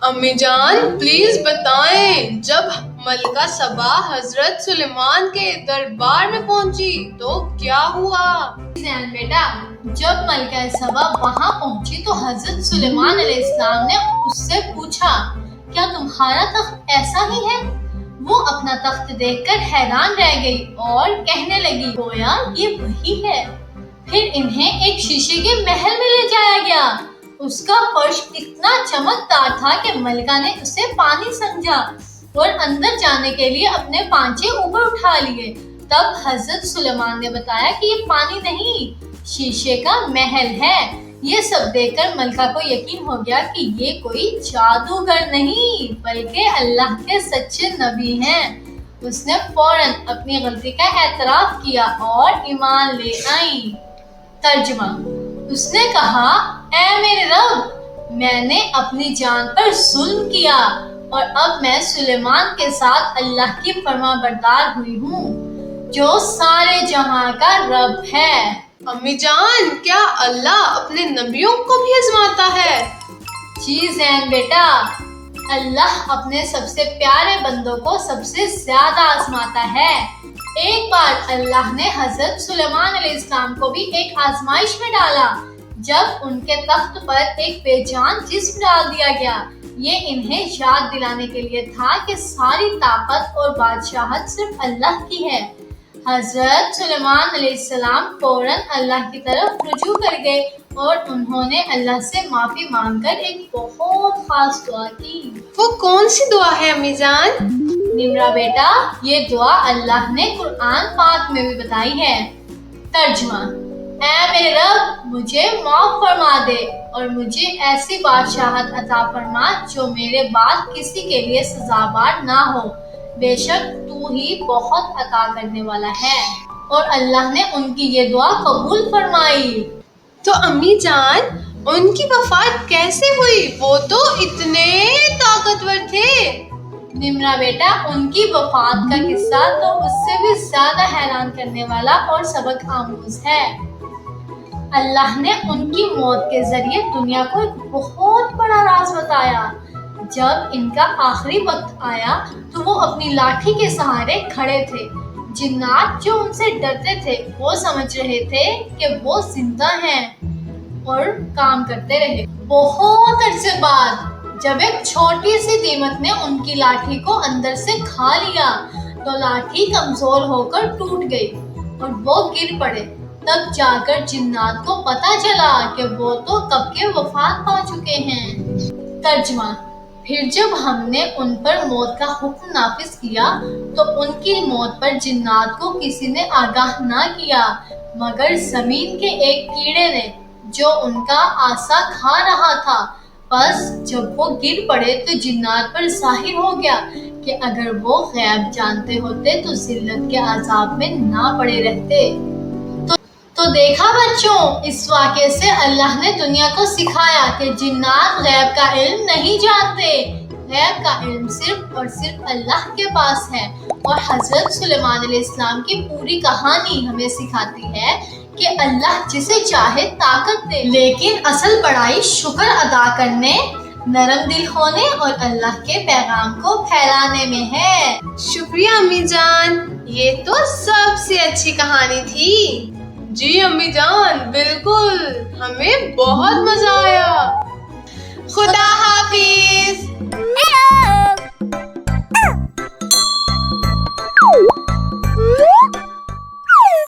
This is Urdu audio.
امی جان پلیز بتائیں، جب ملکہ سبا حضرت سلیمان کے دربار میں پہنچی تو کیا ہوا؟ زین بیٹا، جب ملکہ سبا وہاں پہنچی تو حضرت سلیمان علیہ السلام نے اس سے پوچھا، کیا تمہارا تخت ایسا ہی ہے؟ وہ اپنا تخت دیکھ کر حیران رہ گئی اور کہنے لگی، گویا یہ وہی ہے۔ پھر انہیں ایک شیشے کے محل میں لے جایا گیا۔ اس کا فرش اتنا چمکدار تھا کہ ملکہ نے اسے پانی سمجھا اور اندر جانے کے لیے اپنے پانچے اوپر اٹھا لیے۔ تب حضرت سلیمان نے بتایا کہ یہ پانی نہیں، شیشے کا محل ہے۔ یہ سب دیکھ کر ملکہ کو یقین ہو گیا کہ یہ کوئی جادوگر نہیں بلکہ اللہ کے سچے نبی ہیں۔ اس نے فوراً اپنی غلطی کا اعتراف کیا اور ایمان لے آئی۔ ترجمہ: اس نے کہا، اے میرے رب، میں نے اپنی جان پر ظلم کیا اور اب میں سلیمان کے ساتھ اللہ کی فرما بردار ہوئی ہوں جو سارے جہاں کا رب ہے۔ امی جان، کیا اللہ اپنے نبیوں کو بھی آزماتا ہے؟ جی زین بیٹا، اللہ اپنے سب سے پیارے بندوں کو سب سے زیادہ آزماتا ہے۔ ایک بار اللہ نے حضرت سلیمان علیہ السلام کو بھی ایک آزمائش میں ڈالا جب ان کے تخت پر ایک بے جان جسم ڈال دیا گیا۔ یہ انہیں یاد دلانے کے لیے تھا کہ ساری طاقت اور بادشاہت صرف اللہ کی ہے۔ حضرت سلیمان علیہ السلام فوراً اللہ کی طرف رجوع کر گئے اور انہوں نے اللہ سے معافی مانگ کر ایک بہت خاص دعا کی۔ وہ کون سی دعا ہے امی جان؟ نمرا بیٹا، یہ دعا اللہ نے قرآن پاک میں بھی بتائی ہے۔ ترجمہ: اے میرے رب، مجھے معاف فرما دے اور مجھے ایسی بادشاہت عطا فرما جو میرے بعد کسی کے لیے سزاوار نہ ہو، بے شک تو ہی بہت عطا کرنے والا ہے۔ اور اللہ نے ان کی یہ دعا قبول فرمائی۔ تو امی جان، ان کی وفات کیسے ہوئی؟ وہ تو اتنے طاقتور تھے۔ نمرا بیٹا، ان کی وفات کا قصہ تو اس سے بھی زیادہ حیران کرنے والا اور سبق آموز ہے۔ اللہ نے ان کی موت کے ذریعے دنیا کو ایک بہت بڑا راز بتایا۔ جب ان کا آخری وقت آیا تو وہ اپنی لاٹھی کے سہارے کھڑے تھے۔ جنات جو ان سے ڈرتے تھے وہ سمجھ رہے تھے کہ وہ زندہ ہیں اور کام کرتے رہے۔ بہت عرصے بعد جب ایک چھوٹی سی دیمک نے ان کی لاٹھی کو اندر سے کھا لیا تو لاٹھی کمزور ہو کر ٹوٹ گئی اور وہ گر پڑے۔ تب جا کر جنات کو پتہ چلا کہ وہ تو کب کے وفات پا چکے ہیں۔ ترجمہ: پھر جب ہم نے ان پر موت کا حکم نافذ کیا تو ان کی موت پر جنات کو کسی نے آگاہ نہ کیا مگر زمین کے ایک کیڑے نے جو ان کا عصا کھا رہا تھا۔ بس جب وہ گر پڑے تو جنات پر ظاہر ہو گیا کہ اگر وہ غیب جانتے ہوتے تو ذلت کے عذاب میں نہ پڑے رہتے۔ تو دیکھا بچوں، اس واقعے سے اللہ نے دنیا کو سکھایا کہ جنات غیب کا علم نہیں جانتے۔ غیب کا علم صرف اور صرف اللہ کے پاس ہے۔ اور حضرت سلیمان علیہ السلام کی پوری کہانی ہمیں سکھاتی ہے کہ اللہ جسے چاہے طاقت دے، لیکن اصل بڑائی شکر ادا کرنے، نرم دل ہونے اور اللہ کے پیغام کو پھیلانے میں ہے۔ شکریہ امی جان، یہ تو سب سے اچھی کہانی تھی۔ جی امی جان، بالکل، ہمیں بہت مزہ